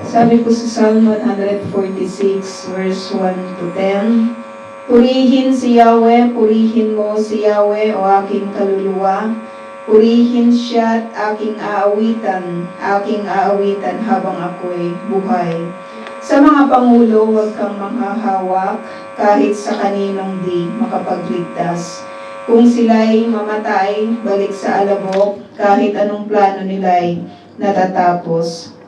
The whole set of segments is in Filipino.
Sabi po sa Psalm 146 verse 1 to 10, Purihin si Yahweh, purihin mo si Yahweh o aking kaluluwa. Purihin siya at aking aawitan habang ako'y buhay. Sa mga pangulo, huwag kang manghahawak kahit sa kaninong di makapagligtas. Kung sila'y mamatay, balik sa alabok, kahit anong plano nila'y natatapos.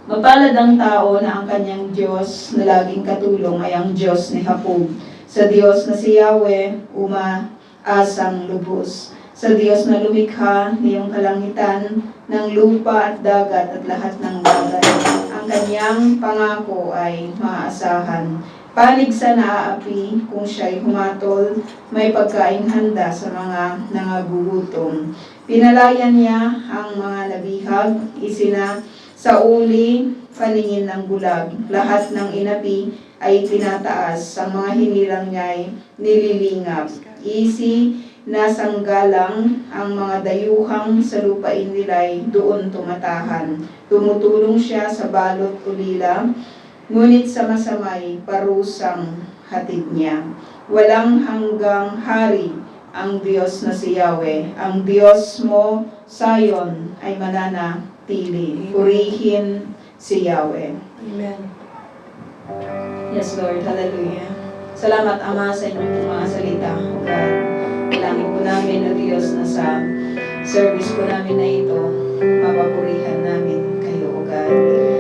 Mapalad ang tao na ang kanyang Diyos na laging katulong ay ang Diyos ni Jacob. Sa Diyos na si Yahweh, umaasang lubos. Sa Diyos na lumikha niyong kalangitan, ng lupa at dagat at lahat ng bagay. Ang kanyang pangako ay maaasahan. Panig sa naaapi, kung siya'y humatol, may pagkaing handa sa mga nangagugutom. Pinalayan niya ang mga nabihag, sa uli, paningin ng bulag. Lahat ng inapi ay tinataas, ang mga hinirang niya'y nililingap. Nasanggalang ang mga dayuhang sa lupain nila'y doon tumatahan. Tumutulong siya sa balot ulila, ngunit sa masamay parusang hatid niya. Walang hanggang hari ang Diyos na si Yahweh. Ang Diyos mo, Sion, ay mananatili. Purihin si Yahweh. Amen. Yes, Lord. Hallelujah. Salamat, Ama, sa inyong mga salita, O God. Kailangan po namin, O Diyos, na sa service po namin na ito, mapapurihan namin kayo, O God.